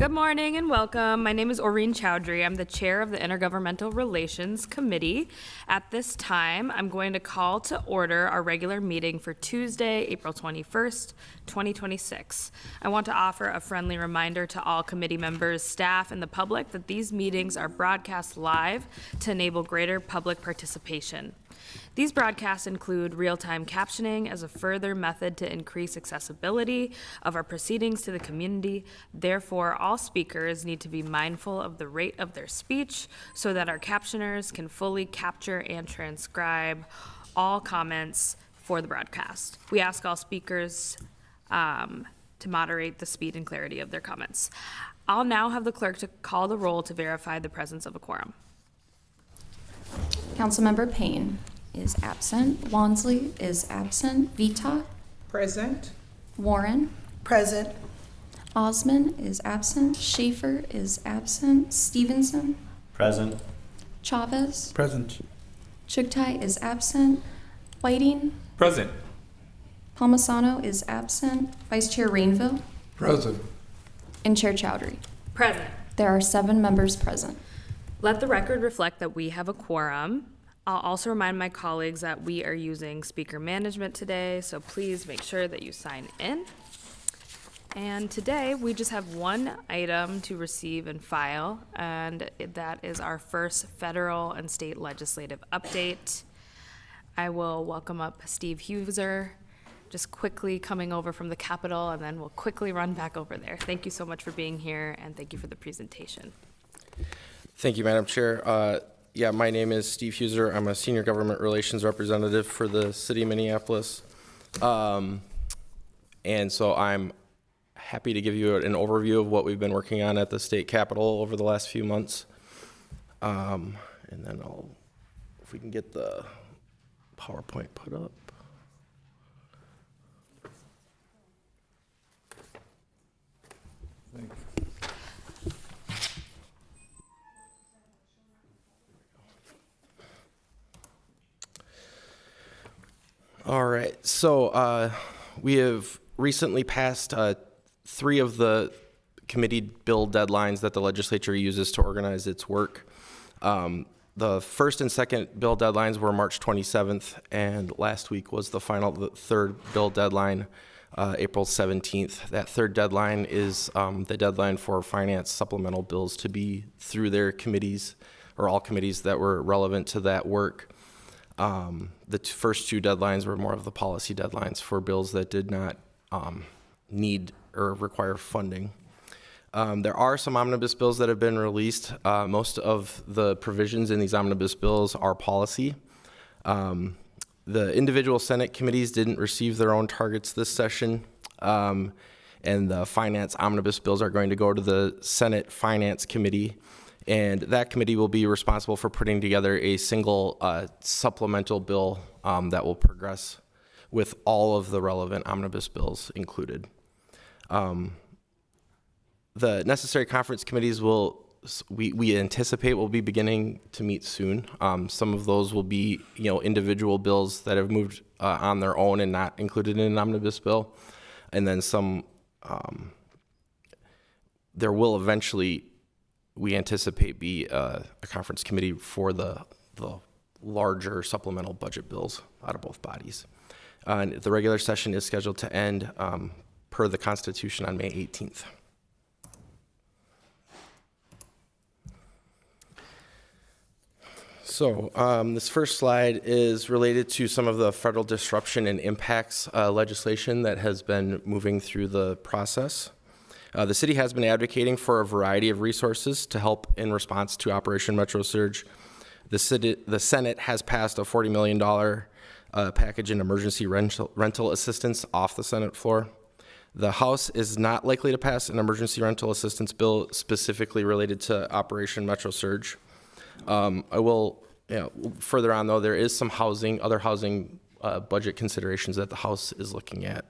Good morning and welcome. My name is Oreen Chowdhury. I'm the chair of the Intergovernmental Relations Committee. At this time, I'm going to call to order our regular meeting for Tuesday, April 21st, 2026. I want to offer a friendly reminder to all committee members, staff, and the public that these meetings are broadcast live to enable greater public participation. These broadcasts include real-time captioning as a further method to increase accessibility of our proceedings to the community. Therefore, all speakers need to be mindful of the rate of their speech so that our captioners can fully capture and transcribe all comments for the broadcast. We ask all speakers to moderate the speed and clarity of their comments. I'll now have the clerk to call the roll to verify the presence of a quorum. Councilmember Payne is absent. Wansley is absent. Vita? Present. Warren? Present. Osman is absent. Schaefer is absent. Stevenson? Present. Chavez? Present. Chugtai is absent. Whiting? Present. Palmisano is absent. Vice Chair Rainville? Present. And Chair Chowdhury. Present. There are 7 members present. Let the record reflect that we have a quorum. I'll also remind my colleagues that we are using speaker management today, so please make sure that you sign in. And today, we just have one item to receive and file, and that is our first federal and state legislative update. I will welcome up Steve Huser, just quickly coming over from the Capitol, and then we'll quickly run back over there. Thank you so much for being here, and thank you for the presentation. Thank you, Madam Chair. My name is Steve Huser. I'm a senior government relations representative for the city of Minneapolis. And so I'm happy to give you an overview of what we've been working on at the state capitol over the last few months. And then if we can get the PowerPoint put up. Thank you. All right, so we have recently passed 3 of the committee bill deadlines that the legislature uses to organize its work. The first and second bill deadlines were March 27th, and last week was the third bill deadline, April 17th. That third deadline is the deadline for finance supplemental bills to be through their committees, or all committees that were relevant to that work. The first 2 deadlines were more of the policy deadlines for bills that did not need or require funding. There are some omnibus bills that have been released. Most of the provisions in these omnibus bills are policy. The individual Senate committees didn't receive their own targets this session, and the finance omnibus bills are going to go to the Senate Finance Committee. And that committee will be responsible for putting together a single supplemental bill that will progress with all of the relevant omnibus bills included. The necessary conference committees we anticipate will be beginning to meet soon. Some of those will be individual bills that have moved on their own and not included in an omnibus bill. And then some, there will eventually, we anticipate, be a conference committee for the larger supplemental budget bills out of both bodies. And the regular session is scheduled to end per the Constitution on May 18th. So this first slide is related to some of the federal disruption and impacts legislation that has been moving through the process. The city has been advocating for a variety of resources to help in response to Operation Metro Surge. The Senate has passed a $40 million package in emergency rental assistance off the Senate floor. The House is not likely to pass an emergency rental assistance bill specifically related to Operation Metro Surge. I will, further on though, there is some other housing budget considerations that the House is looking at.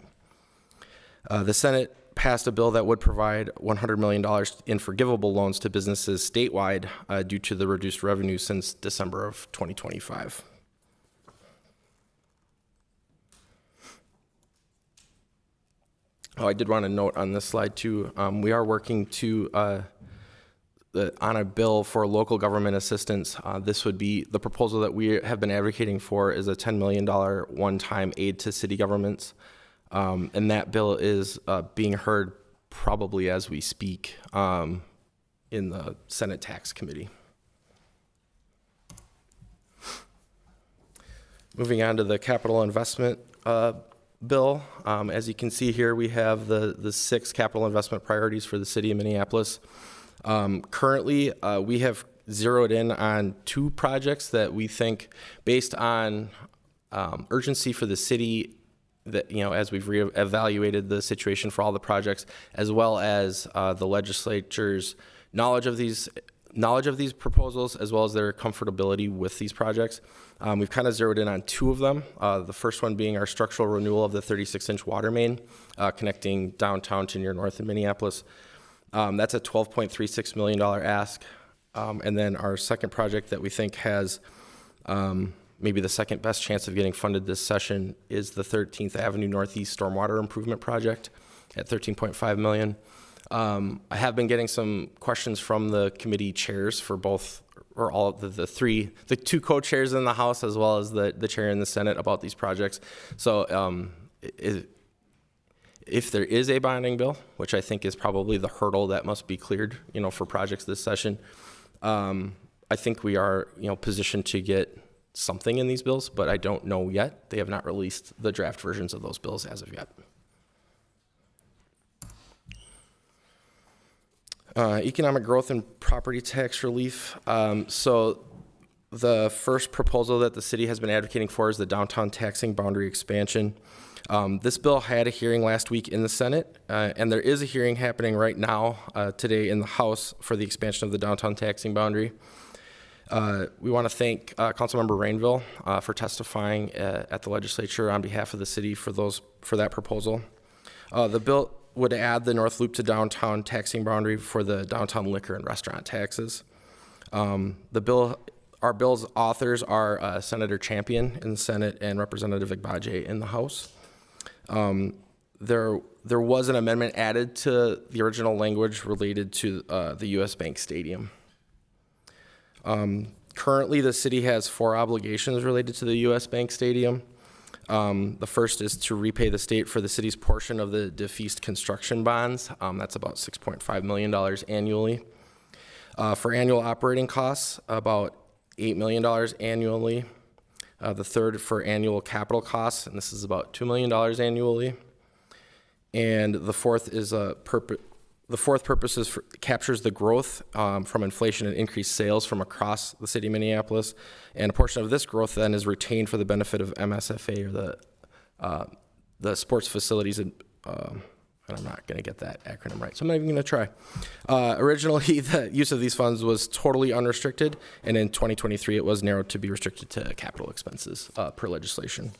The Senate passed a bill that would provide $100 million in forgivable loans to businesses statewide due to the reduced revenue since December of 2025. Oh, I did want to note on this slide too, we are working to, on a bill for local government assistance. This would be, the proposal that we have been advocating for is a $10 million one-time aid to city governments. And that bill is being heard probably as we speak in the Senate Tax Committee. Moving on to the capital investment bill. As you can see here, we have the 6 capital investment priorities for the city of Minneapolis. Currently, we have zeroed in on 2 projects that we think, based on urgency for the city, that, you know, as we've evaluated the situation for all the projects, as well as the legislature's knowledge of these proposals, as well as their comfortability with these projects. We've kind of zeroed in on 2 of them. The first one being our structural renewal of the 36-inch water main connecting downtown to near north in Minneapolis. That's a $12.36 million ask. And then our second project that we think has maybe the second best chance of getting funded this session is the 13th Avenue Northeast Stormwater Improvement Project at $13.5 million. I have been getting some questions from the committee chairs for both, or all of the 2 co-chairs in the House, as well as the chair in the Senate, about these projects. So if there is a bonding bill, which I think is probably the hurdle that must be cleared, you know, for projects this session, I think we are, you know, positioned to get something in these bills, but I don't know yet. They have not released the draft versions of those bills as of yet. Economic growth and property tax relief. So the first proposal that the city has been advocating for is the downtown taxing boundary expansion. This bill had a hearing last week in the Senate, and there is a hearing happening right now today in the House for the expansion of the downtown taxing boundary. We want to thank Councilmember Rainville for testifying at the legislature on behalf of the city for that proposal. The bill would add the North Loop to downtown taxing boundary for the downtown liquor and restaurant taxes. Our bill's authors are Senator Champion in the Senate and Representative Igbaje in the House. There was an amendment added to the original language related to the U.S. Bank Stadium. Currently, the city has 4 obligations related to the U.S. Bank Stadium. The first is to repay the state for the city's portion of the defeased construction bonds. That's about $6.5 million annually. For annual operating costs, about $8 million annually. The third for annual capital costs, and this is about $2 million annually. And the fourth is captures the growth from inflation and increased sales from across the city of Minneapolis, and a portion of this growth then is retained for the benefit of MSFA, or the sports facilities. And I'm not going to get that acronym right, so I'm not even going to try. Originally, the use of these funds was totally unrestricted, and in 2023, it was narrowed to be restricted to capital expenses per legislation.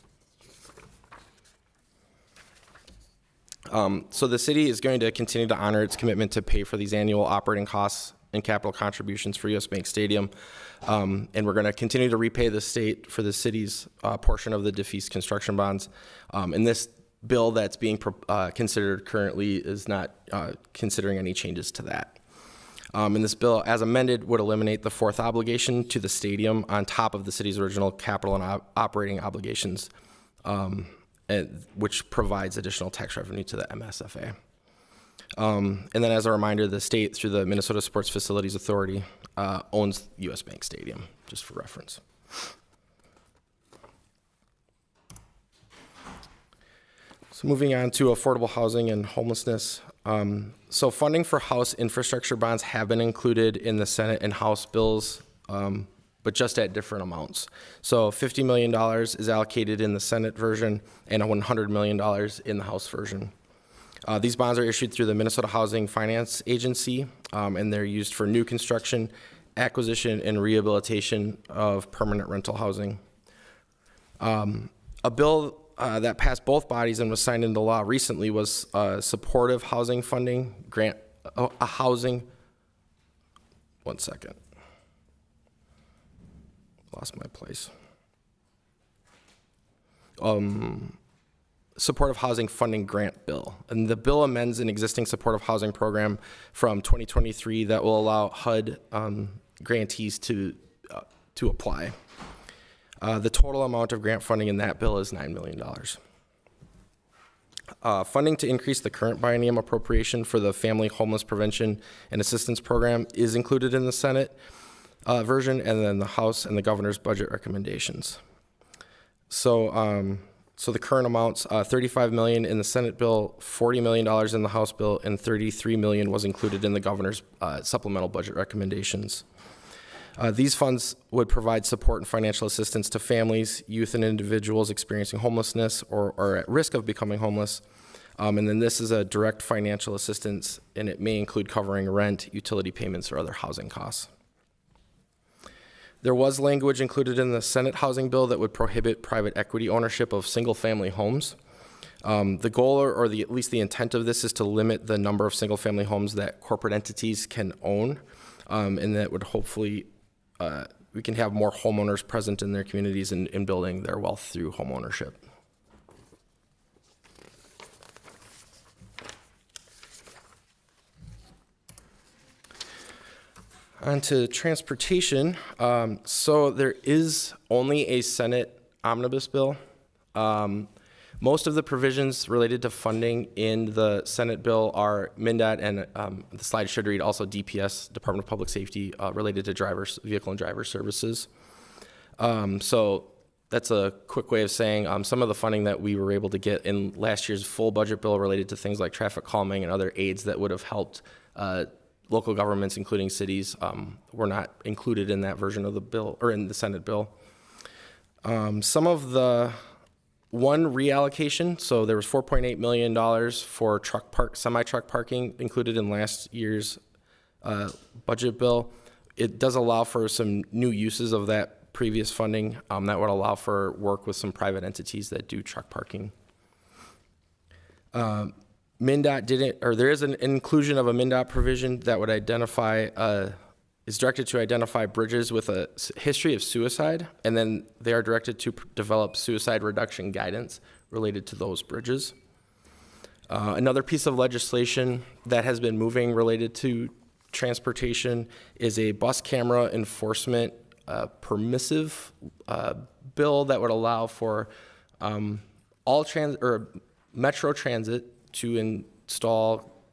So the city is going to continue to honor its commitment to pay for these annual operating costs and capital contributions for U.S. Bank Stadium. And we're going to continue to repay the state for the city's portion of the defeased construction bonds. And this bill that's being considered currently is not considering any changes to that. And this bill, as amended, would eliminate the 4th obligation to the stadium on top of the city's original capital and operating obligations, which provides additional tax revenue to the MSFA. And then as a reminder, the state, through the Minnesota Sports Facilities Authority, owns U.S. Bank Stadium, just for reference. So moving on to affordable housing and homelessness. So funding for house infrastructure bonds have been included in the Senate and House bills, but just at different amounts. So $50 million is allocated in the Senate version and $100 million in the House version. These bonds are issued through the Minnesota Housing Finance Agency, and they're used for new construction, acquisition, and rehabilitation of permanent rental housing. A bill that passed both bodies and was signed into law recently was supportive housing funding grant, a housing, one second. Lost my place. supportive housing funding grant bill. And the bill amends an existing supportive housing program from 2023 that will allow HUD grantees to apply. The total amount of grant funding in that bill is $9 million. Funding to increase the current biennium appropriation for the Family Homeless Prevention and Assistance Program is included in the Senate version, and then the House and the governor's budget recommendations. So the current amounts, $35 million in the Senate bill, $40 million in the House bill, and $33 million was included in the governor's supplemental budget recommendations. These funds would provide support and financial assistance to families, youth, and individuals experiencing homelessness or at risk of becoming homeless. And then this is a direct financial assistance, and it may include covering rent, utility payments, or other housing costs. There was language included in the Senate housing bill that would prohibit private equity ownership of single-family homes. The goal, or at least the intent of this, is to limit the number of single-family homes that corporate entities can own, and that would hopefully we can have more homeowners present in their communities and building their wealth through home ownership. On to transportation. So there is only a Senate omnibus bill. Most of the provisions related to funding in the Senate bill are MnDOT, and the slide should read also DPS, Department of Public Safety, related to vehicle and driver services. So that's a quick way of saying some of the funding that we were able to get in last year's full budget bill related to things like traffic calming and other aids that would have helped local governments, including cities, were not included in that version of the bill, or in the Senate bill. Some of the one reallocation, so there was $4.8 million for semi-truck parking included in last year's budget bill. It does allow for some new uses of that previous funding that would allow for work with some private entities that do truck parking. MnDOT didn't, or there is an inclusion of a MnDOT provision that would identify, is directed to identify bridges with a history of suicide, and then they are directed to develop suicide reduction guidance related to those bridges. Another piece of legislation that has been moving related to transportation is a bus camera enforcement permissive bill that would allow for Metro Transit to install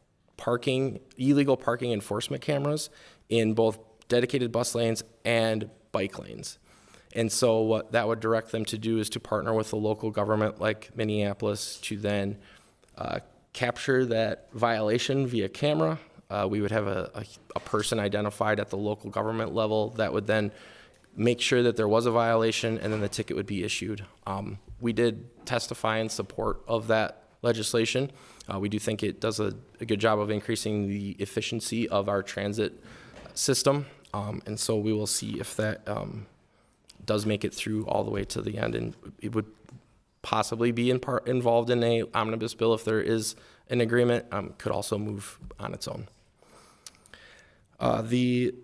illegal parking enforcement cameras in both dedicated bus lanes and bike lanes. And so what that would direct them to do is to partner with a local government like Minneapolis to then capture that violation via camera. We would have a person identified at the local government level that would then make sure that there was a violation, and then the ticket would be issued. We did testify in support of that legislation. We do think it does a good job of increasing the efficiency of our transit system, and so we will see if that does make it through all the way to the end, and it would possibly be involved in a omnibus bill if there is an agreement. Could also move on its own. The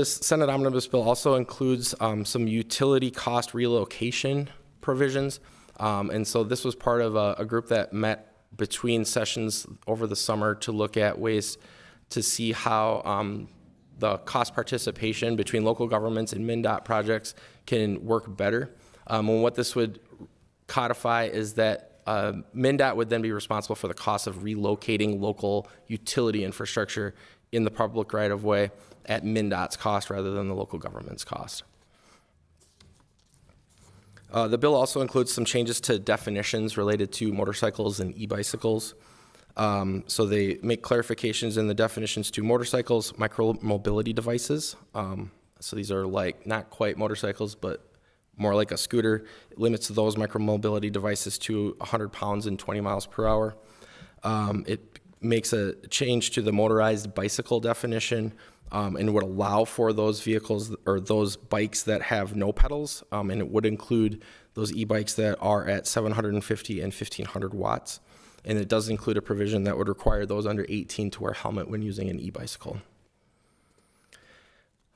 Senate omnibus bill also includes some utility cost relocation provisions, and so this was part of a group that met between sessions over the summer to look at ways to see how the cost participation between local governments and MnDOT projects can work better. And what this would codify is that MnDOT would then be responsible for the cost of relocating local utility infrastructure in the public right-of-way at MnDOT's cost rather than the local government's cost. The bill also includes some changes to definitions related to motorcycles and e-bicycles. So they make clarifications in the definitions to motorcycles, micromobility devices. So these are like not quite motorcycles, but more like a scooter. It limits those micromobility devices to 100 pounds and 20 miles per hour. It makes a change to the motorized bicycle definition and would allow for those vehicles or those bikes that have no pedals, and it would include those e-bikes that are at 750 and 1500 watts. And it does include a provision that would require those under 18 to wear a helmet when using an e-bicycle.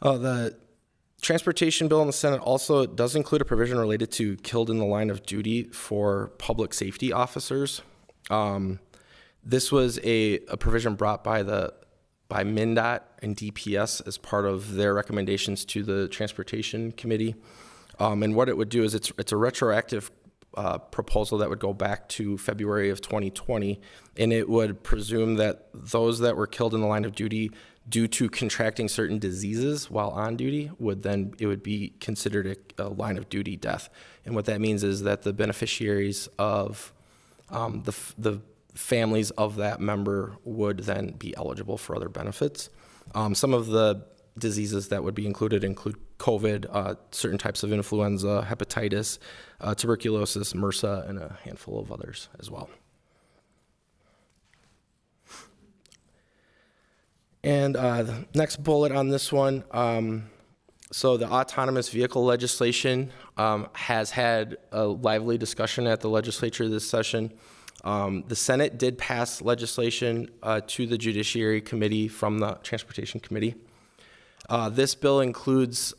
The transportation bill in the Senate also does include a provision related to killed in the line of duty for public safety officers. This was a provision brought by MnDOT and DPS as part of their recommendations to the Transportation Committee. And what it would do is it's a retroactive proposal that would go back to February of 2020, and it would presume that those that were killed in the line of duty due to contracting certain diseases while on duty it would be considered a line of duty death. And what that means is that the beneficiaries of the families of that member would then be eligible for other benefits. Some of the diseases that would be include COVID, certain types of influenza, hepatitis, tuberculosis, MRSA, and a handful of others as well. And the next bullet on this one, so the autonomous vehicle legislation has had a lively discussion at the legislature this session. The Senate did pass legislation to the Judiciary Committee from the Transportation Committee. This bill includes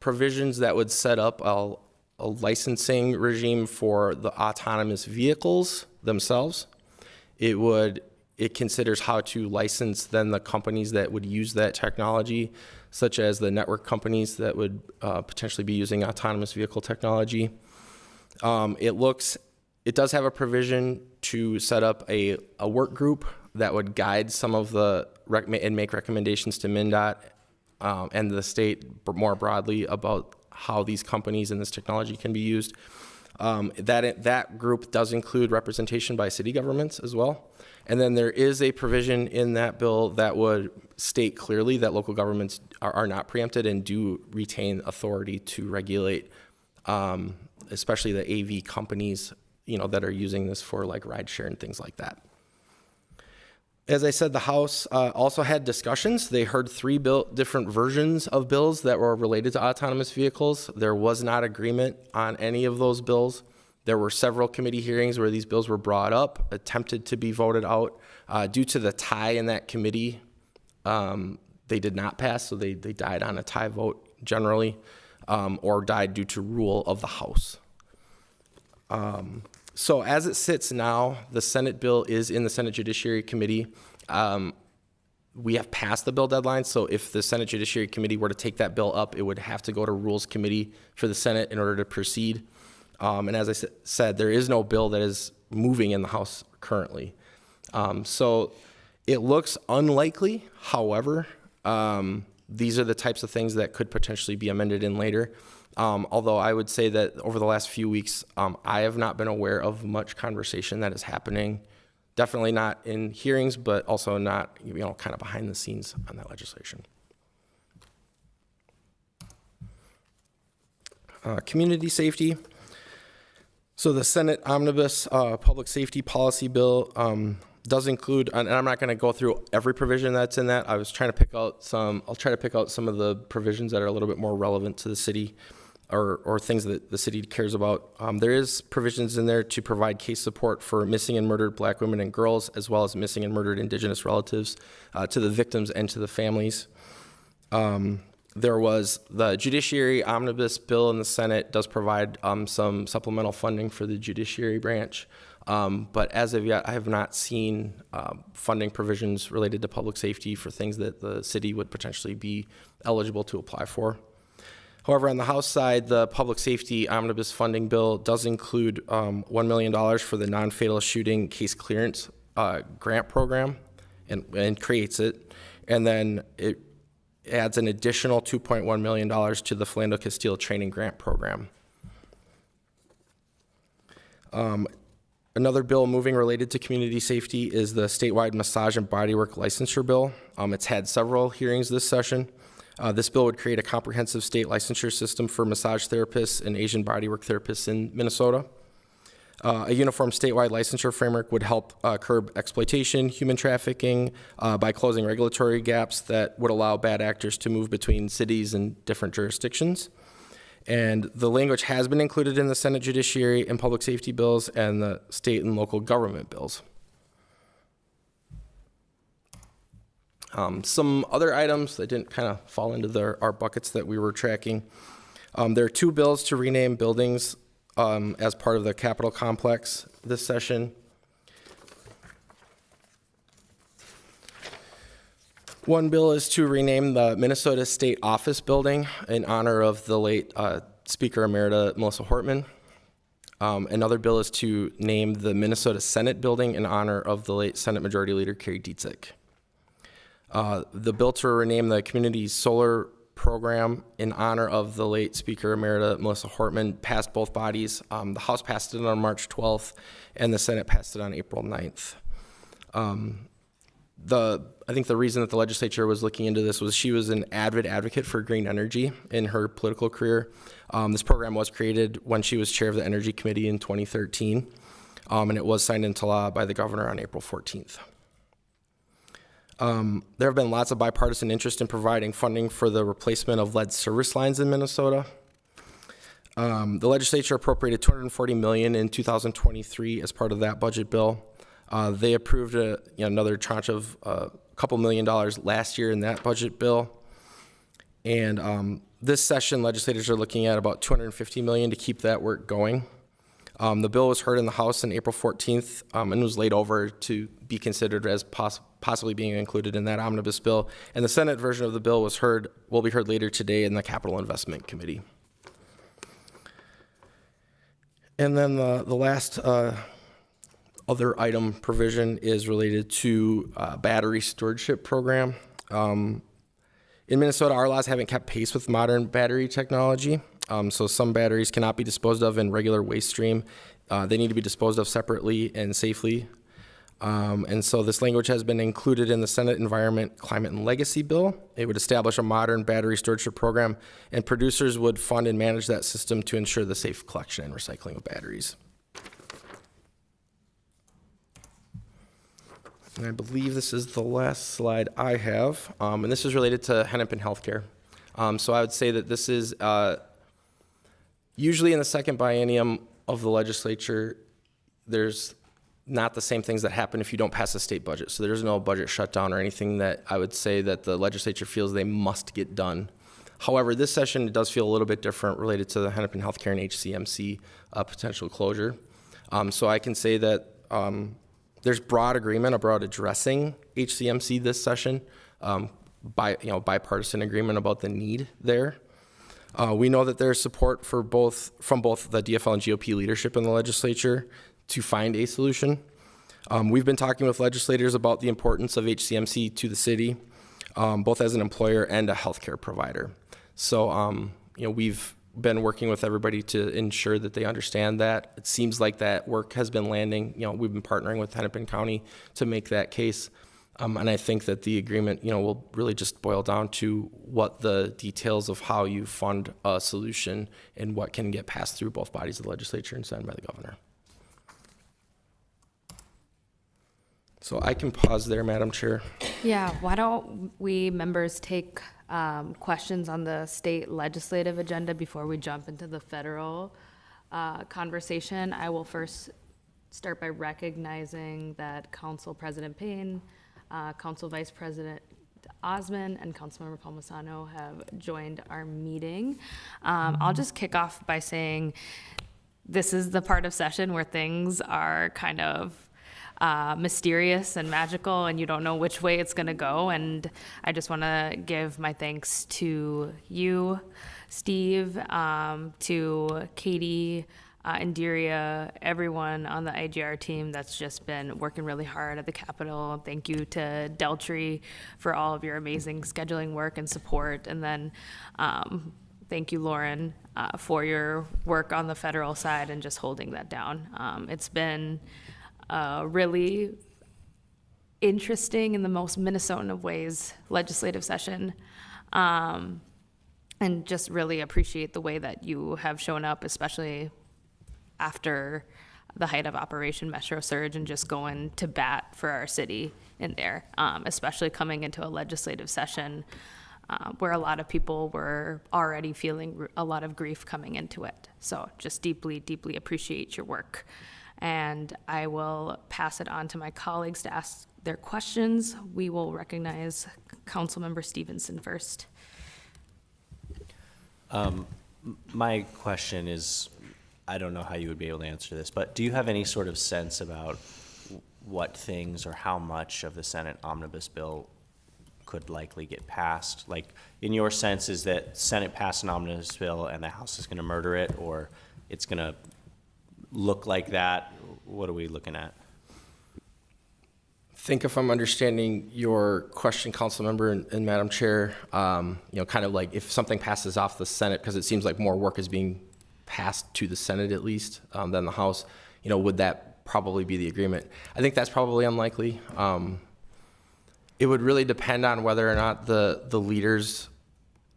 provisions that would set up a licensing regime for the autonomous vehicles themselves. It considers how to license then the companies that would use that technology, such as the network companies that would potentially be using autonomous vehicle technology. It does have a provision to set up a work group that would guide some of and make recommendations to MnDOT and the state more broadly about how these companies and this technology can be used. That group does include representation by city governments as well. And then there is a provision in that bill that would state clearly that local governments are not preempted and do retain authority to regulate, especially the AV companies, that are using this for like rideshare and things like that. As I said, the House also had discussions. They heard three different versions of bills that were related to autonomous vehicles. There was not agreement on any of those bills. There were several committee hearings where these bills were brought up, attempted to be voted out. Due to the tie in that committee, they did not pass, so they died on a tie vote generally, or died due to rule of the House. So as it sits now, the Senate bill is in the Senate Judiciary Committee. We have passed the bill deadline, so if the Senate Judiciary Committee were to take that bill up, it would have to go to Rules Committee for the Senate in order to proceed. And as I said, there is no bill that is moving in the House currently. So it looks unlikely, however, these are the types of things that could potentially be amended in later. Although I would say that over the last few weeks, I have not been aware of much conversation that is happening. Definitely not in hearings, but also not, kind of behind the scenes on that legislation. Community safety. So the Senate Omnibus Public Safety Policy Bill does include, and I'm not going to go through every provision that's in that. I was trying to pick out some. I'll try to pick out some of the provisions that are a little bit more relevant to the city, or things that the city cares about. There is provisions in there to provide case support for missing and murdered Black women and girls, as well as missing and murdered Indigenous relatives, to the victims and to the families. There was the Judiciary Omnibus Bill in the Senate does provide some supplemental funding for the judiciary branch. But as of yet, I have not seen funding provisions related to public safety for things that the city would potentially be eligible to apply for. However, on the House side, the Public Safety Omnibus Funding Bill does include $1 million for the non-fatal shooting case clearance grant program and creates it. And then it adds an additional $2.1 million to the Philando Castile Training Grant Program. Another bill moving related to community safety is the statewide massage and bodywork licensure bill. It's had several hearings this session. This bill would create a comprehensive state licensure system for massage therapists and Asian bodywork therapists in Minnesota. A uniform statewide licensure framework would help curb exploitation, human trafficking, by closing regulatory gaps that would allow bad actors to move between cities and different jurisdictions. And the language has been included in the Senate Judiciary and Public Safety bills and the state and local government bills. Some other items that didn't kind of fall into our buckets that we were tracking. There are 2 bills to rename buildings as part of the Capitol complex this session. One bill is to rename the Minnesota State Office Building in honor of the late Speaker Emerita Melissa Hortman. Another bill is to name the Minnesota Senate Building in honor of the late Senate Majority Leader Carrie Dietzick. The bill to rename the Community Solar Program in honor of the late Speaker Emerita Melissa Hortman passed both bodies. The House passed it on March 12th, and the Senate passed it on April 9th. I think the reason that the legislature was looking into this was she was an avid advocate for green energy in her political career. This program was created when she was chair of the Energy Committee in 2013, and it was signed into law by the governor on April 14th. There have been lots of bipartisan interest in providing funding for the replacement of lead service lines in Minnesota. The legislature appropriated $240 million in 2023 as part of that budget bill. They approved another tranche of a couple $1 million last year in that budget bill. And this session, legislators are looking at about $250 million to keep that work going. The bill was heard in the House on April 14th and was laid over to be considered as possibly being included in that omnibus bill. And the Senate version of the bill will be heard later today in the Capital Investment Committee. And then the last other item provision is related to battery stewardship program. In Minnesota, our laws haven't kept pace with modern battery technology. So some batteries cannot be disposed of in regular waste stream. They need to be disposed of separately and safely. And so this language has been included in the Senate Environment, Climate, and Legacy Bill. It would establish a modern battery stewardship program, and producers would fund and manage that system to ensure the safe collection and recycling of batteries. And I believe this is the last slide I have, and this is related to Hennepin Healthcare. So I would say that this is usually in the second biennium of the legislature, there's not the same things that happen if you don't pass a state budget. So there's no budget shutdown or anything that I would say that the legislature feels they must get done. However, this session it does feel a little bit different related to the Hennepin Healthcare and HCMC potential closure. So I can say that there's broad agreement about addressing HCMC this session, bipartisan agreement about the need there. We know that there's support from both the DFL and GOP leadership in the legislature to find a solution. We've been talking with legislators about the importance of HCMC to the city, both as an employer and a healthcare provider. So, we've been working with everybody to ensure that they understand that. It seems like that work has been landing. We've been partnering with Hennepin County to make that case. And I think that the agreement, will really just boil down to what the details of how you fund a solution and what can get passed through both bodies of the legislature and signed by the governor. So I can pause there, Madam Chair. Yeah, why don't we members take questions on the state legislative agenda before we jump into the federal conversation? I will first start by recognizing that Council President Payne, Council Vice President Osmond, and Councilmember Palmisano have joined our meeting. I'll just kick off by saying this is the part of session where things are kind of mysterious and magical, and you don't know which way it's going to go. And I just want to give my thanks to you, Steve, to Katie, Indiria, everyone on the IGR team that's just been working really hard at the Capitol. Thank you to Deltry for all of your amazing scheduling work and support. And then thank you, Lauren, for your work on the federal side and just holding that down. It's been really interesting in the most Minnesotan of ways legislative session, and just really appreciate the way that you have shown up, especially after the height of Operation Metro Surge, and just going to bat for our city in there, especially coming into a legislative session where a lot of people were already feeling a lot of grief coming into it. So just deeply, deeply appreciate your work. and I will pass it on to my colleagues to ask their questions. We will recognize Councilmember Stevenson first. My question is, I don't know how you would be able to answer this, but do you have any sort of sense about what things or how much of the Senate omnibus bill could likely get passed? Like, in your sense, is that Senate passed an omnibus bill and the House is going to murder it, or it's going to look like that? What are we looking at? I think if I'm understanding your question, Councilmember and Madam Chair, kind of like if something passes off the Senate, because it seems like more work is being passed to the Senate at least than the House, would that probably be the agreement? I think that's probably unlikely. It would really depend on whether or not the leaders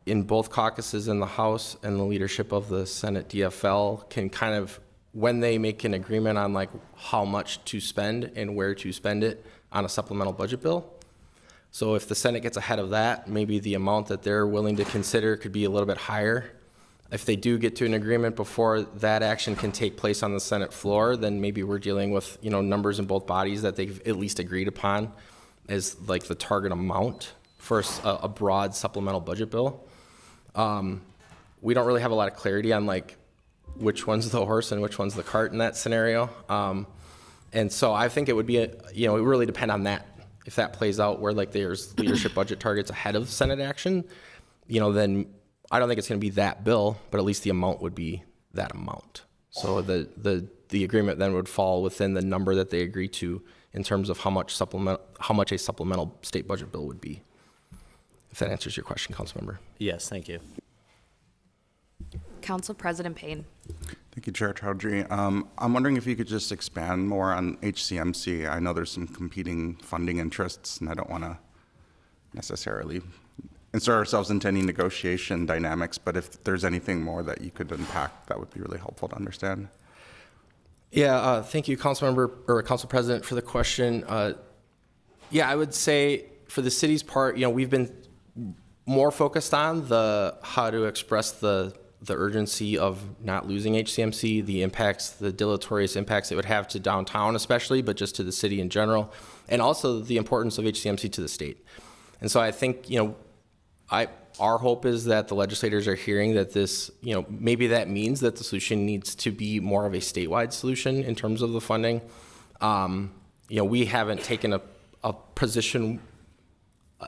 in both caucuses in the House and the leadership of the Senate DFL can kind of, when they make an agreement on like how much to spend and where to spend it on a supplemental budget bill. So if the Senate gets ahead of that, maybe the amount that they're willing to consider could be a little bit higher. If they do get to an agreement before that action can take place on the Senate floor, then maybe we're dealing with, numbers in both bodies that they've at least agreed upon as like the target amount for a broad supplemental budget bill. We don't really have a lot of clarity on like which one's the horse and which one's the cart in that scenario. And so I think it would be, it would really depend on that. If that plays out where like there's leadership budget targets ahead of Senate action, then I don't think it's going to be that bill, but at least the amount would be that amount. So the agreement then would fall within the number that they agree to in terms of how much a supplemental state budget bill would be. If that answers your question, Councilmember. Yes, thank you. Council President Payne. Thank you, Chair Chowdhury. I'm wondering if you could just expand more on HCMC. I know there's some competing funding interests, and I don't want to necessarily insert ourselves into any negotiation dynamics, but if there's anything more that you could unpack, that would be really helpful to understand. Yeah, thank you, Councilmember or Council President, for the question. I would say for the city's part, we've been more focused on how to express the urgency of not losing HCMC, the impacts, the deleterious impacts it would have to downtown especially, but just to the city in general, and also the importance of HCMC to the state. And so I think, our hope is that the legislators are hearing that this, maybe that means that the solution needs to be more of a statewide solution in terms of the funding. We haven't taken a position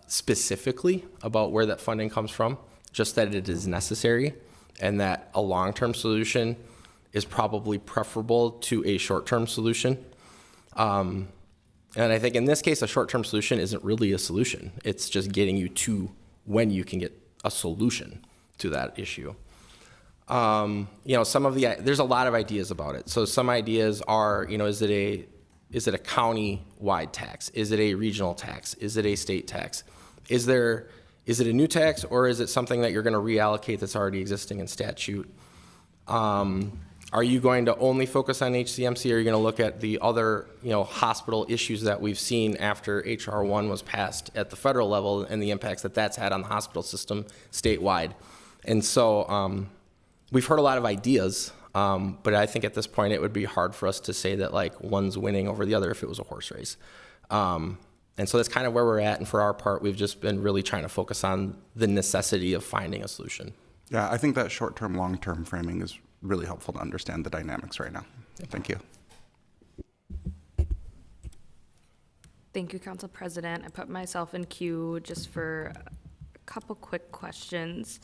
specifically about where that funding comes from, just that it is necessary and that a long-term solution is probably preferable to a short-term solution. And I think in this case, a short-term solution isn't really a solution. It's just getting you to when you can get a solution to that issue. There's a lot of ideas about it. So some ideas are, is it a county-wide tax? Is it a regional tax? Is it a state tax? Is it a new tax, or is it something that you're going to reallocate that's already existing in statute? Are you going to only focus on HCMC, or are you going to look at the other, hospital issues that we've seen after H.R. 1 was passed at the federal level and the impacts that that's had on the hospital system statewide? And so we've heard a lot of ideas, but I think at this point it would be hard for us to say that like one's winning over the other if it was a horse race. And so that's kind of where we're at. And for our part, we've just been really trying to focus on the necessity of finding a solution. Yeah, I think that short-term, long-term framing is really helpful to understand the dynamics right now. Thank you. Thank you, Council President. I put myself in queue just for a couple quick questions.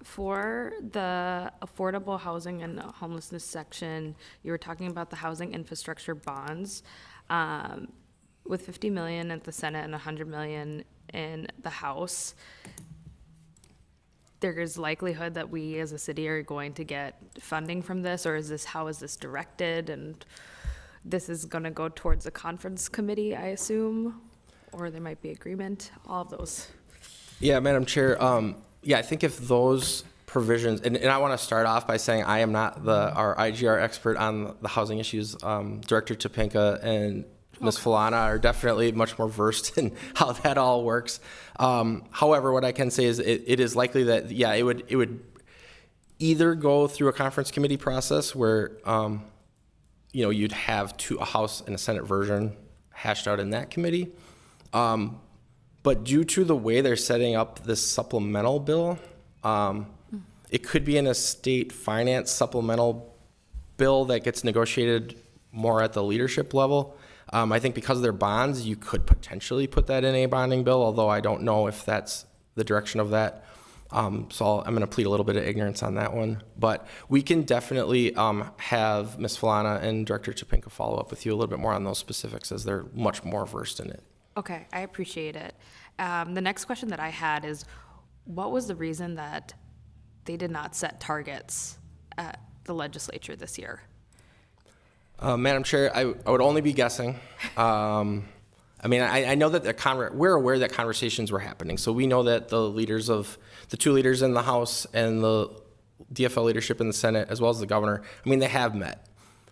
For the affordable housing and homelessness section, you were talking about the housing infrastructure bonds. With 50 million at the Senate and 100 million in the House, there is likelihood that we as a city are going to get funding from this, or how is this directed? And this is going to go towards the conference committee, I assume, or there might be agreement, all of those. Yeah, Madam Chair. I think if those provisions, and I want to start off by saying I am not our IGR expert on the housing issues. Director Topinka and Ms. Falana are definitely much more versed in how that all works. However, what I can say is it is likely that, it would either go through a conference committee process where you'd have a House and a Senate version hashed out in that committee. But due to the way they're setting up this supplemental bill, it could be in a state finance supplemental bill that gets negotiated more at the leadership level. I think because of their bonds, you could potentially put that in a bonding bill, although I don't know if that's the direction of that. So I'm going to plead a little bit of ignorance on that one. But we can definitely have Ms. Falana and Director Topinka follow up with you a little bit more on those specifics, as they're much more versed in it. Okay, I appreciate it. The next question that I had is, what was the reason that they did not set targets at the legislature this year? Madam Chair, I would only be guessing. I mean, I know that we're aware that conversations were happening. So we know that the two leaders in the House and the DFL leadership in the Senate, as well as the governor, I mean, they have met.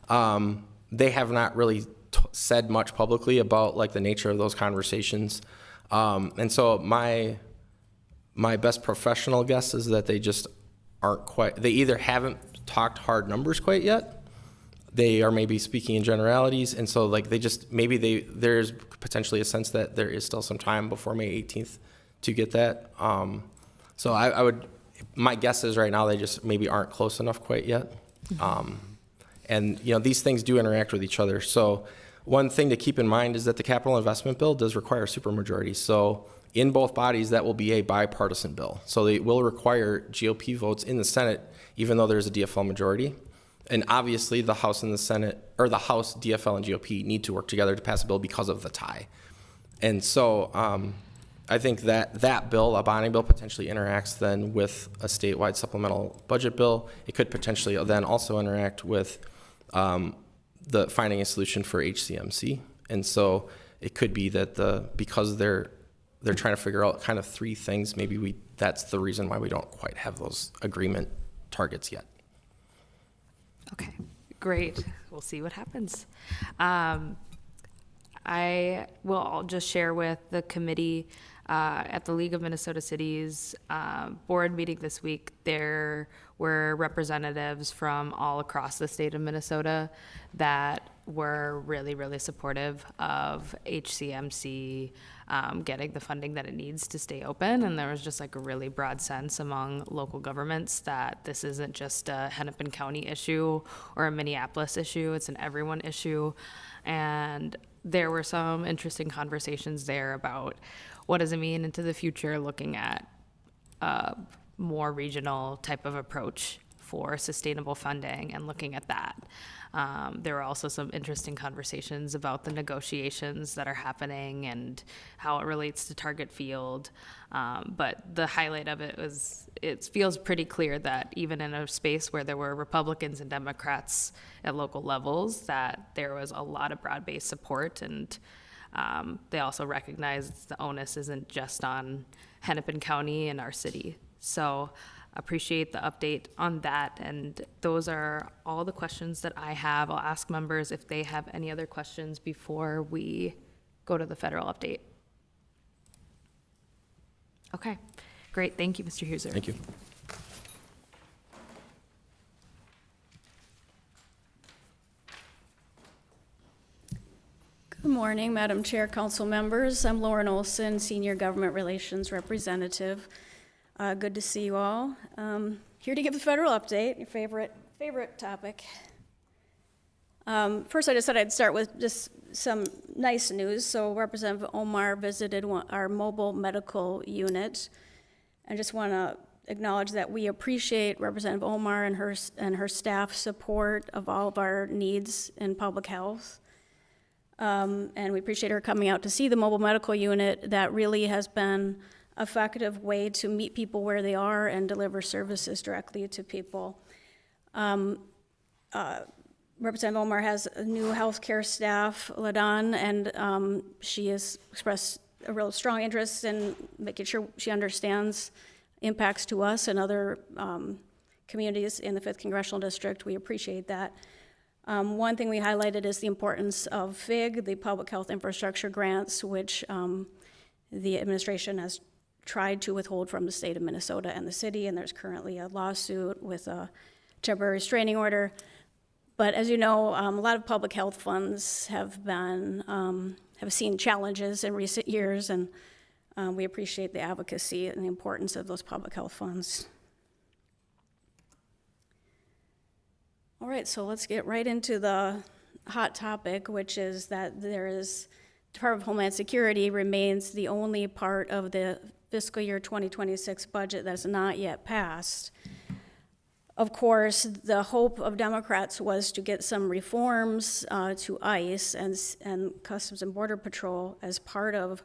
They have not really said much publicly about like the nature of those conversations. And so my best professional guess is that they just aren't quite, they either haven't talked hard numbers quite yet, they are maybe speaking in generalities, and so like there's potentially a sense that there is still some time before May 18th to get that. So my guess is right now they just maybe aren't close enough quite yet. And these things do interact with each other. So one thing to keep in mind is that the capital investment bill does require a supermajority. So in both bodies, that will be a bipartisan bill. So they will require GOP votes in the Senate, even though there's a DFL majority. And obviously the House and the Senate, or the House, DFL, and GOP need to work together to pass a bill because of the tie. And so I think that bill, a bonding bill, potentially interacts then with a statewide supplemental budget bill. It could potentially then also interact with the finding a solution for HCMC. And so it could be that because they're trying to figure out kind of three things, maybe that's the reason why we don't quite have those agreement targets yet. Okay, great. We'll see what happens. I will just share with the committee at the League of Minnesota Cities board meeting this week. There were representatives from all across the state of Minnesota that were really, really supportive of HCMC getting the funding that it needs to stay open. And there was just like a really broad sense among local governments that this isn't just a Hennepin County issue or a Minneapolis issue, it's an everyone issue. And there were some interesting conversations there about what does it mean into the future, looking at a more regional type of approach for sustainable funding and looking at that. There were also some interesting conversations about the negotiations that are happening and how it relates to target field. But the highlight of it was, it feels pretty clear that even in a space where there were Republicans and Democrats at local levels, that there was a lot of broad-based support. And they also recognized the onus isn't just on Hennepin County and our city. So appreciate the update on that. And those are all the questions that I have. I'll ask members if they have any other questions before we go to the federal update. Okay, great. Thank you, Mr. Huser. Thank you. Good morning, Madam Chair, council members. I'm Lauren Olson, Senior Government Relations Representative. Good to see you all. Here to give the federal update, your favorite topic. First, I just said I'd start with just some nice news. So Representative Omar visited our mobile medical unit. I just want to acknowledge that we appreciate Representative Omar and her staff support of all of our needs in public health. And we appreciate her coming out to see the mobile medical unit. That really has been an effective way to meet people where they are and deliver services directly to people. Representative Omar has a new healthcare staff, LaDon, and she has expressed a real strong interest in making sure she understands impacts to us and other communities in the 5th Congressional District. We appreciate that. One thing we highlighted is the importance of FIG, the Public Health Infrastructure Grants, which the administration has tried to withhold from the state of Minnesota and the city, and there's currently a lawsuit with a temporary restraining order. But as you know, a lot of public health funds have seen challenges in recent years, and we appreciate the advocacy and the importance of those public health funds. All right, so let's get right into the hot topic, which is that Department of Homeland Security remains the only part of the fiscal year 2026 budget that's not yet passed. Of course, the hope of Democrats was to get some reforms to ICE and Customs and Border Patrol as part of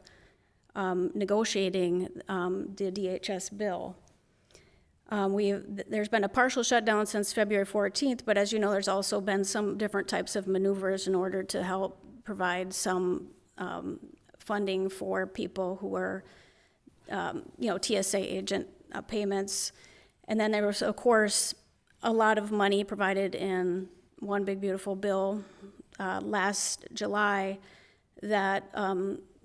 negotiating the DHS bill. There's been a partial shutdown since February 14th, but as you know, there's also been some different types of maneuvers in order to help provide some funding for people who are, TSA agent payments. And then there was, of course, a lot of money provided in one big beautiful bill last July that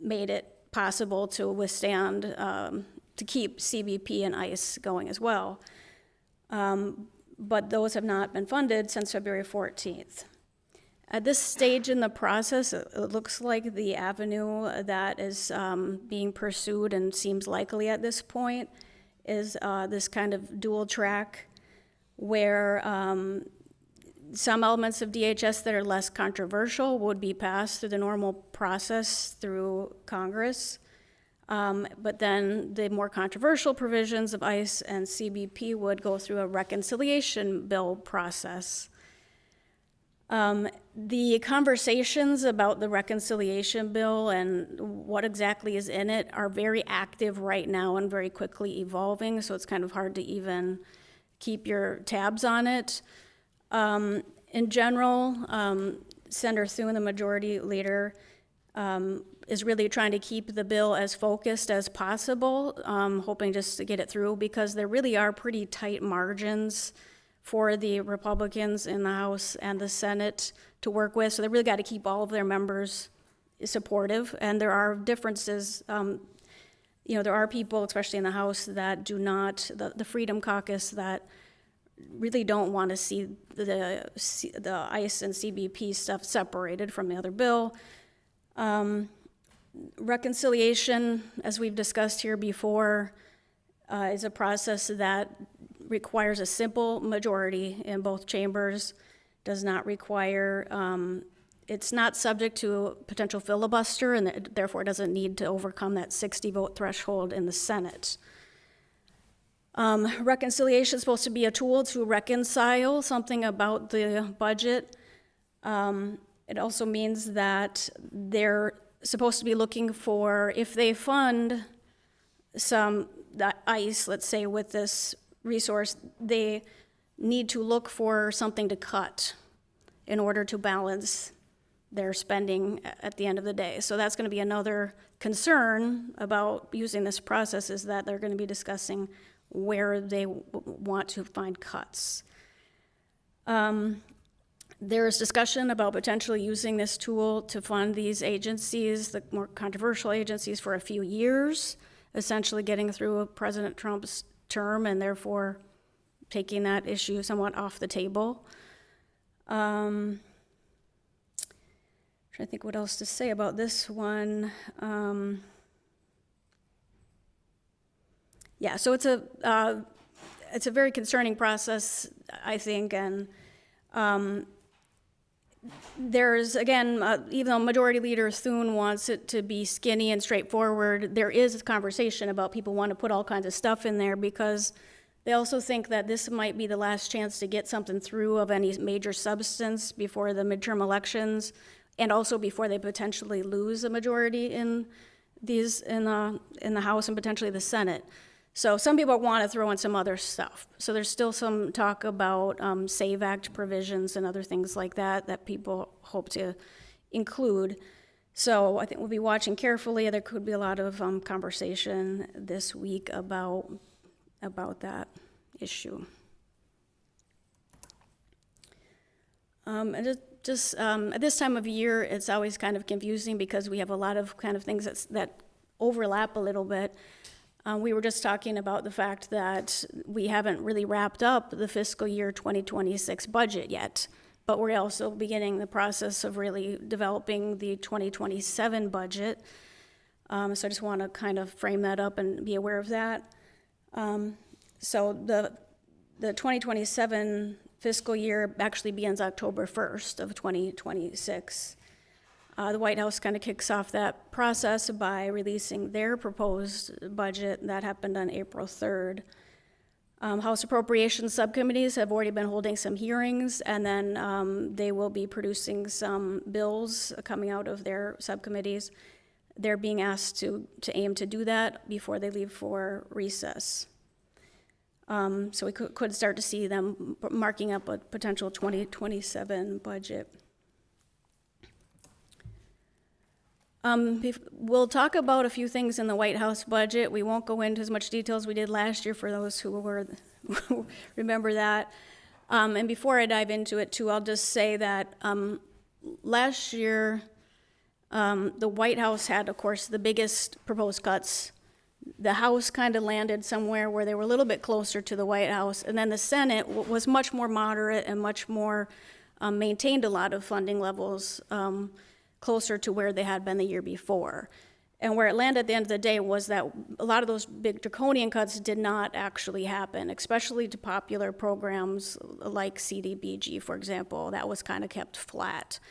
made it possible to withstand, to keep CBP and ICE going as well. But those have not been funded since February 14th. At this stage in the process, it looks like the avenue that is being pursued and seems likely at this point is this kind of dual track where some elements of DHS that are less controversial would be passed through the normal process through Congress. But then the more controversial provisions of ICE and CBP would go through a reconciliation bill process. The conversations about the reconciliation bill and what exactly is in it are very active right now and very quickly evolving, so it's kind of hard to even keep your tabs on it. In general, Senator Thune, the majority leader, is really trying to keep the bill as focused as possible, hoping just to get it through, because there really are pretty tight margins for the Republicans in the House and the Senate to work with. So they really got to keep all of their members supportive. And there are differences. There are people, especially in the House, that do not, the Freedom Caucus, that really don't want to see the ICE and CBP stuff separated from the other bill. Reconciliation, as we've discussed here before, is a process that requires a simple majority in both chambers, does not require, it's not subject to potential filibuster, and it therefore doesn't need to overcome that 60-vote threshold in the Senate. Reconciliation is supposed to be a tool to reconcile something about the budget. It also means that they're supposed to be looking for, if they fund the ICE, let's say, with this resource, they need to look for something to cut in order to balance their spending at the end of the day. So that's going to be another concern about using this process, is that they're going to be discussing where they want to find cuts. There is discussion about potentially using this tool to fund these agencies, the more controversial agencies, for a few years, essentially getting through President Trump's term and therefore taking that issue somewhat off the table. Trying to think what else to say about this one. Yeah, so it's a very concerning process, I think, and there's, again, even though Majority Leader Thune wants it to be skinny and straightforward, there is a conversation about people want to put all kinds of stuff in there because they also think that this might be the last chance to get something through of any major substance before the midterm elections, and also before they potentially lose a majority in the House and potentially the Senate. So some people want to throw in some other stuff. So there's still some talk about SAVE Act provisions and other things like that people hope to include. So I think we'll be watching carefully. There could be a lot of conversation this week about that issue. And just at this time of year, it's always kind of confusing because we have a lot of kind of things that overlap a little bit. We were just talking about the fact that we haven't really wrapped up the fiscal year 2026 budget yet, but we're also beginning the process of really developing the 2027 budget. So I just want to kind of frame that up and be aware of that. So the 2027 fiscal year actually begins October 1st of 2026. The White House kind of kicks off that process by releasing their proposed budget. That happened on April 3rd. House Appropriations subcommittees have already been holding some hearings, and then they will be producing some bills coming out of their subcommittees. They're being asked to aim to do that before they leave for recess. So we could start to see them marking up a potential 2027 budget. We'll talk about a few things in the White House budget. We won't go into as much detail as we did last year for those who remember that. And before I dive into it too, I'll just say that last year, the White House had, of course, the biggest proposed cuts. The House kind of landed somewhere where they were a little bit closer to the White House, and then the Senate was much more moderate and much more maintained a lot of funding levels closer to where they had been the year before. And where it landed at the end of the day was that a lot of those big draconian cuts did not actually happen, especially to popular programs like CDBG, for example. That was kind of kept flat.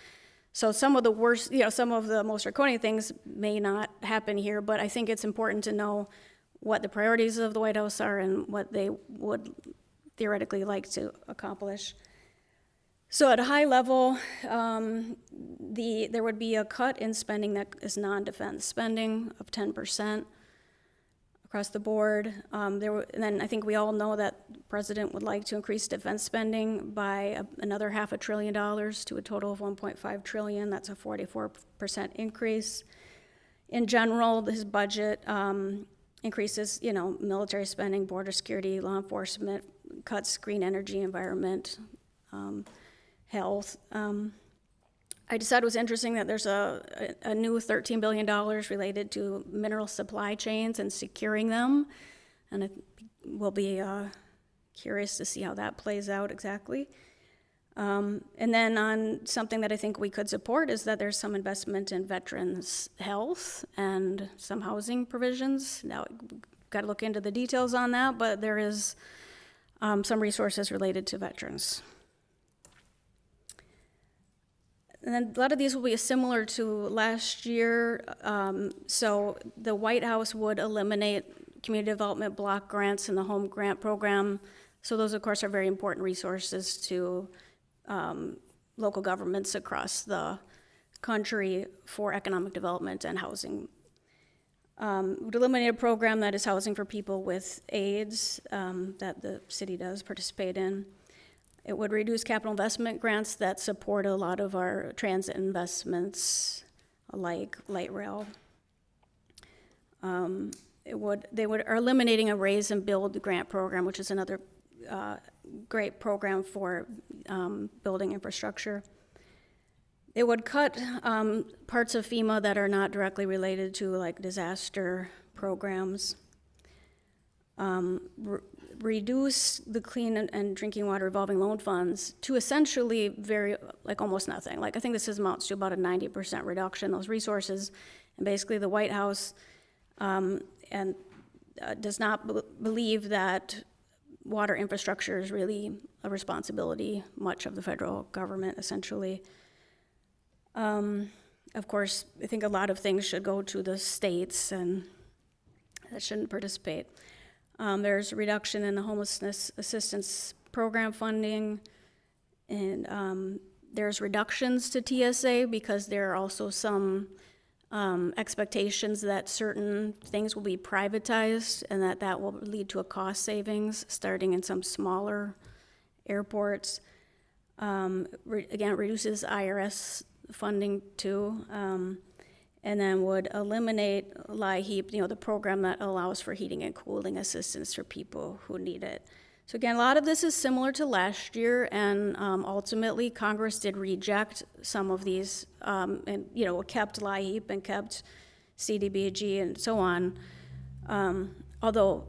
So some of the worst, some of the most draconian things may not happen here, but I think it's important to know what the priorities of the White House are and what they would theoretically like to accomplish. So at a high level, there would be a cut in spending that is non-defense spending of 10% across the board. And then I think we all know that the president would like to increase defense spending by another $500 billion to a total of $1.5 trillion. That's a 44% increase. In general, his budget increases, military spending, border security, law enforcement, cuts green energy, environment, health. I just thought it was interesting that there's a new $13 billion related to mineral supply chains and securing them, and we'll be curious to see how that plays out exactly. And then on something that I think we could support is that there's some investment in veterans' health and some housing provisions. Now, we've got to look into the details on that, but there is some resources related to veterans. And then a lot of these will be similar to last year. So the White House would eliminate community development block grants and the home grant program. So those, of course, are very important resources to local governments across the country for economic development and housing. Would eliminate a program that is housing for people with AIDS that the city does participate in. It would reduce capital investment grants that support a lot of our transit investments, like light rail. They are eliminating a raise and build grant program, which is another great program for building infrastructure. It would cut parts of FEMA that are not directly related to like disaster programs. Reduce the clean and drinking water revolving loan funds to essentially almost nothing. I think this amounts to about a 90% reduction in those resources. And basically the White House does not believe that water infrastructure is really a responsibility, much of the federal government, essentially. Of course, I think a lot of things should go to the states and that shouldn't participate. There's a reduction in the homelessness assistance program funding, and there's reductions to TSA because there are also some expectations that certain things will be privatized and that will lead to a cost savings starting in some smaller airports. Again, it reduces IRS funding too. And then would eliminate LIHEAP, the program that allows for heating and cooling assistance for people who need it. So again, a lot of this is similar to last year, and ultimately Congress did reject some of these, and kept LIHEAP and kept CDBG and so on. Although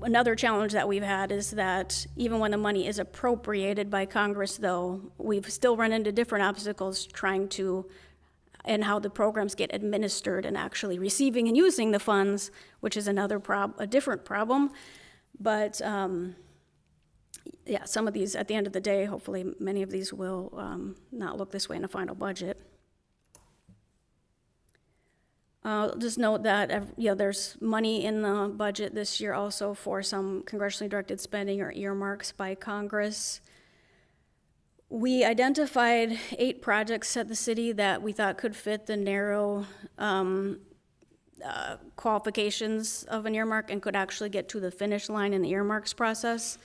Another challenge that we've had is that even when the money is appropriated by Congress, though, we've still run into different obstacles trying to, and how the programs get administered and actually receiving and using the funds, which is a different problem. But yeah, some of these, at the end of the day, hopefully many of these will not look this way in the final budget. Just note that there's money in the budget this year also for some congressionally directed spending or earmarks by Congress. We identified 8 projects at the city that we thought could fit the narrow qualifications of an earmark and could actually get to the finish line in the earmarks process.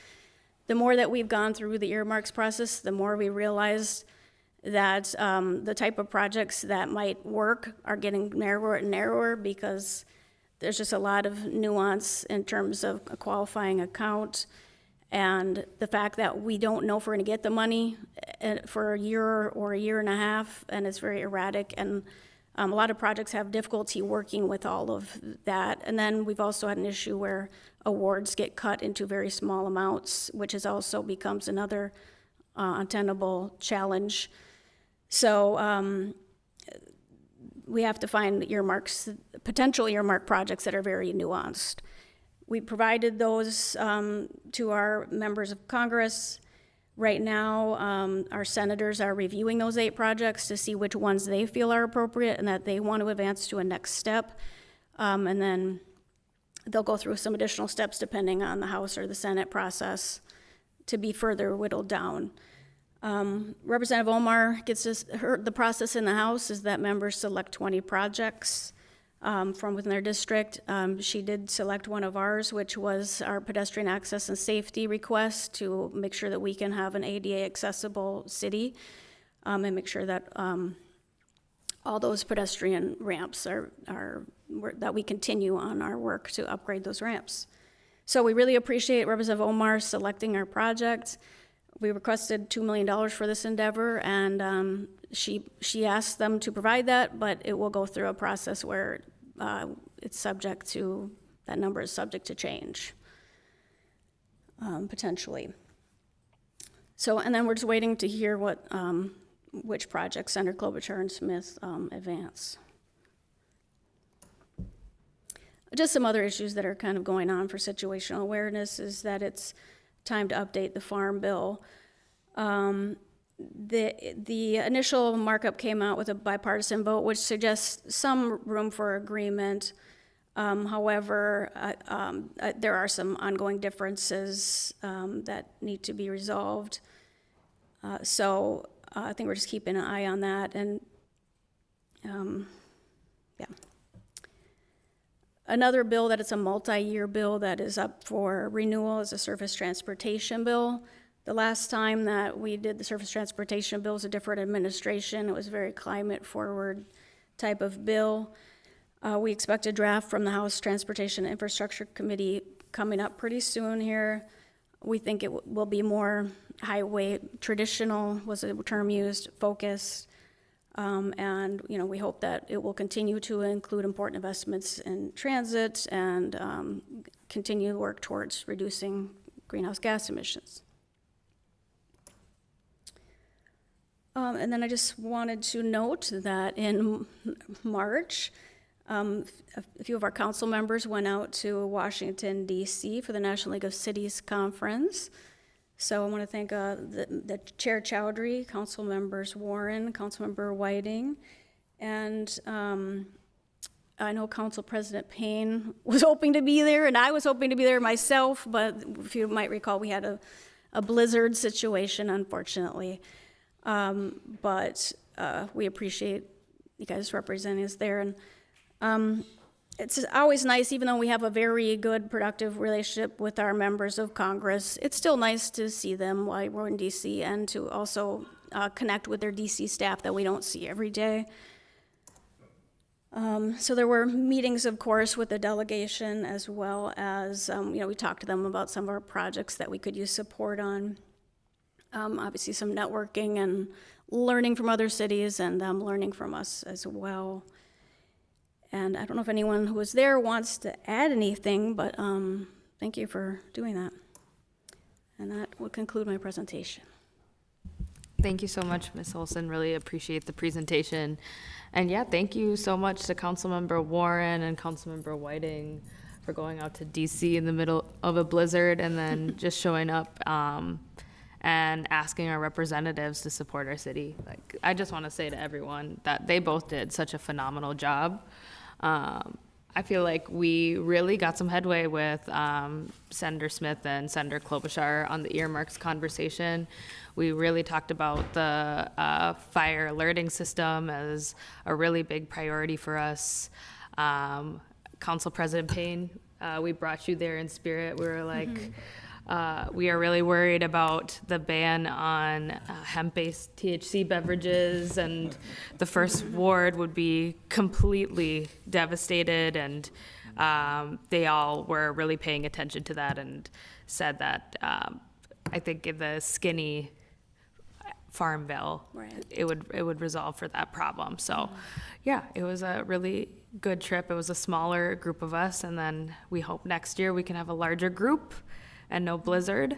The more that we've gone through the earmarks process, the more we realized that the type of projects that might work are getting narrower and narrower because there's just a lot of nuance in terms of a qualifying account, and the fact that we don't know if we're going to get the money for a year or a year and a half, and it's very erratic, and a lot of projects have difficulty working with all of that. And then we've also had an issue where awards get cut into very small amounts, which is also becomes another untenable challenge. So we have to find earmarks, potential earmark projects that are very nuanced. We provided those to our members of Congress. Right now, our senators are reviewing those 8 projects to see which ones they feel are appropriate and that they want to advance to a next step. And then they'll go through some additional steps depending on the House or the Senate process to be further whittled down. Representative Omar gets the process in the House is that members select 20 projects from within their district. She did select one of ours, which was our pedestrian access and safety request to make sure that we can have an ADA accessible city and make sure that all those pedestrian ramps that we continue on our work to upgrade those ramps. So we really appreciate Representative Omar selecting our project. We requested $2 million for this endeavor, and she asked them to provide that, but it will go through a process where it's subject to, that number is subject to change, potentially. So, and then we're just waiting to hear what, which projects Senator Klobuchar and Smith advance. Just some other issues that are kind of going on for situational awareness is that it's time to update the Farm Bill. The initial markup came out with a bipartisan vote, which suggests some room for agreement. However, there are some ongoing differences that need to be resolved. So I think we're just keeping an eye on that. And yeah. Another bill that is a multi-year bill that is up for renewal is a surface transportation bill. The last time that we did the surface transportation bill was a different administration. It was a very climate forward type of bill. We expect a draft from the House Transportation and Infrastructure Committee coming up pretty soon here. We think it will be more highway traditional, was a term used, focused. And we hope that it will continue to include important investments in transit and continue to work towards reducing greenhouse gas emissions. And then I just wanted to note that in March, a few of our council members went out to Washington, D.C. for the National League of Cities Conference. So I want to thank the Chair Chowdhury, Council Members Warren, Councilmember Whiting, and I know Council President Payne was hoping to be there, and I was hoping to be there myself, but if you might recall, we had a blizzard situation, unfortunately. But we appreciate you guys representing us there. And it's always nice, even though we have a very good, productive relationship with our members of Congress, it's still nice to see them while we're in D.C. and to also connect with their D.C. staff that we don't see every day. So there were meetings, of course, with the delegation, as well as, we talked to them about some of our projects that we could use support on. Obviously some networking and learning from other cities and them learning from us as well. And I don't know if anyone who was there wants to add anything, but thank you for doing that. And that will conclude my presentation. Thank you so much, Ms. Olson. Really appreciate the presentation. And yeah, thank you so much to Councilmember Warren and Councilmember Whiting for going out to DC in the middle of a blizzard and then just showing up and asking our representatives to support our city. Like, I just want to say to everyone that they both did such a phenomenal job. I feel like we really got some headway with Senator Smith and Senator Klobuchar on the earmarks conversation. We really talked about the fire alerting system as a really big priority for us. Council President Payne, we brought you there in spirit. We were like, we are really worried about the ban on hemp-based THC beverages, and the first ward would be completely devastated, and they all were really paying attention to that and said that I think in the skinny farm bill, Right. it would resolve for that problem. So yeah, it was a really good trip. It was a smaller group of us, and then we hope next year we can have a larger group and no blizzard.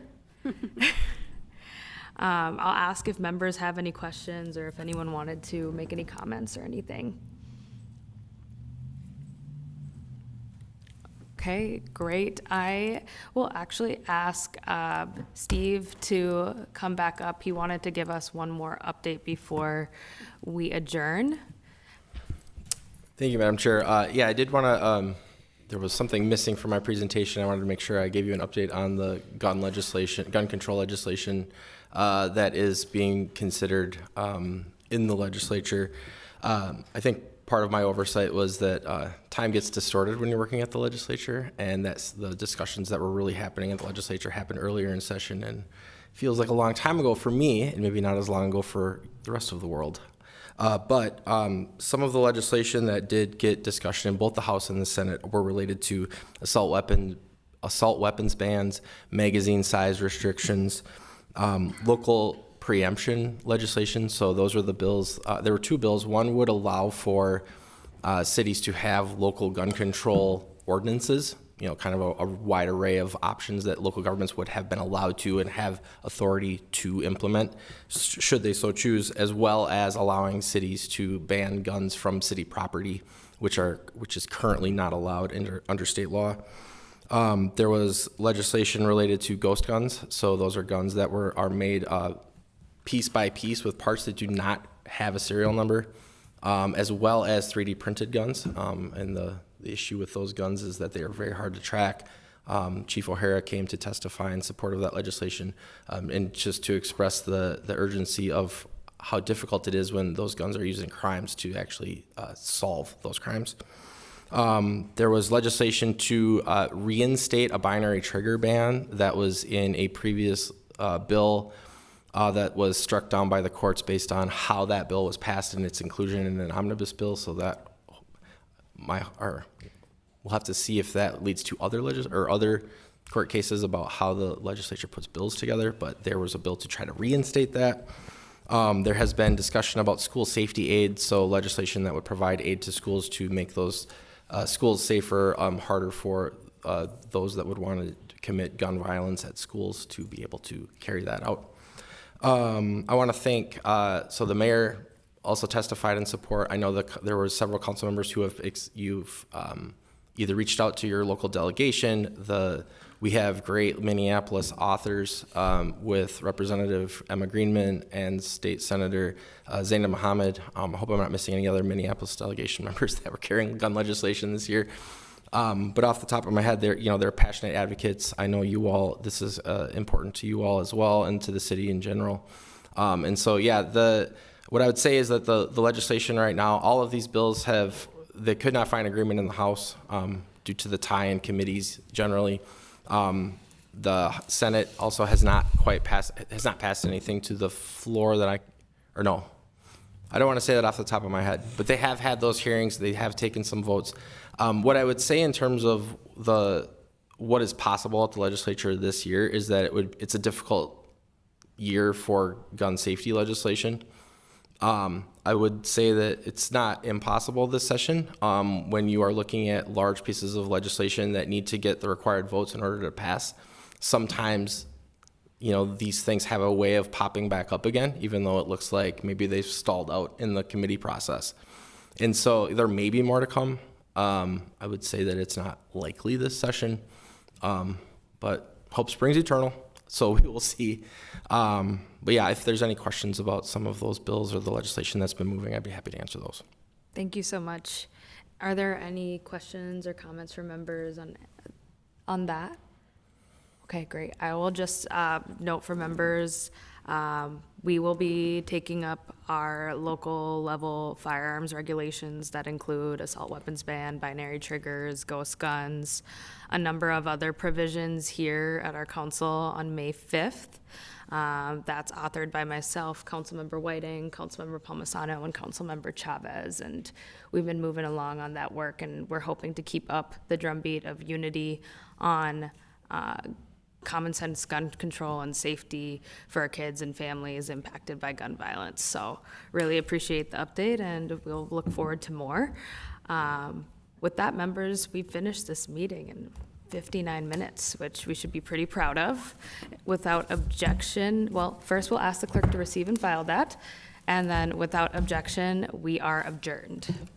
I'll ask if members have any questions or if anyone wanted to make any comments or anything. Okay, great. I will actually ask Steve to come back up. He wanted to give us one more update before we adjourn. Thank you, Madam Chair. Yeah, I did want to, there was something missing from my presentation. I wanted to make sure I gave you an update on the gun control legislation that is being considered in the legislature. I think part of my oversight was that time gets distorted when you're working at the legislature, and that's the discussions that were really happening at the legislature happened earlier in session, and feels like a long time ago for me, and maybe not as long ago for the rest of the world. But some of the legislation that did get discussion in both the House and the Senate were related to assault weapons bans, magazine size restrictions, local preemption legislation. So those were the bills. There were two bills. One would allow for cities to have local gun control ordinances, you know, kind of a wide array of options that local governments would have been allowed to and have authority to implement, should they so choose, as well as allowing cities to ban guns from city property, which is currently not allowed under state law. There was legislation related to ghost guns. So those are guns that are made piece by piece with parts that do not have a serial number, as well as 3D printed guns. And the issue with those guns is that they are very hard to track. Chief O'Hara came to testify in support of that legislation, and just to express the urgency of how difficult it is when those guns are used in crimes to actually solve those crimes. There was legislation to reinstate a binary trigger ban that was in a previous bill that was struck down by the courts based on how that bill was passed and its inclusion in an omnibus bill. So that we'll have to see if that leads to other court cases about how the legislature puts bills together. But there was a bill to try to reinstate that. There has been discussion about school safety aid, so legislation that would provide aid to schools to make those schools safer, harder for those that would want to commit gun violence at schools to be able to carry that out. I want to thank, so the mayor also testified in support. I know that there were several council members who you've either reached out to your local delegation. We have great Minneapolis authors with Representative Emma Greenman and State Senator Zainab Mohammed. I hope I'm not missing any other Minneapolis delegation members that were carrying gun legislation this year. But off the top of my head, they're passionate advocates. I know you all, this is important to you all as well, and to the city in general. And so, yeah, what I would say is that the legislation right now, all of these bills they could not find agreement in the House due to the tie in committees generally. The Senate also has not passed anything to the floor I don't want to say that off the top of my head, but they have had those hearings. They have taken some votes. What I would say in terms of what is possible at the legislature this year is that it's a difficult year for gun safety legislation. I would say that it's not impossible this session when you are looking at large pieces of legislation that need to get the required votes in order to pass. Sometimes, these things have a way of popping back up again, even though it looks like maybe they've stalled out in the committee process. And so there may be more to come. I would say that it's not likely this session, but hope springs eternal, so we will see. But yeah, if there's any questions about some of those bills or the legislation that's been moving, I'd be happy to answer those. Thank you so much. Are there any questions or comments from members on that? Okay, great. I will just note for members, we will be taking up our local level firearms regulations that include assault weapons ban, binary triggers, ghost guns, a number of other provisions here at our council on May 5th. That's authored by myself, Councilmember Whiting, Councilmember Palmisano, and Councilmember Chavez. And we've been moving along on that work, and we're hoping to keep up the drumbeat of unity on common sense gun control and safety for our kids and families impacted by gun violence. So really appreciate the update, and we'll look forward to more. With that, members, we finished this meeting in 59 minutes, which we should be pretty proud of. Without objection, well, first we'll ask the clerk to receive and file that, and then without objection, we are adjourned.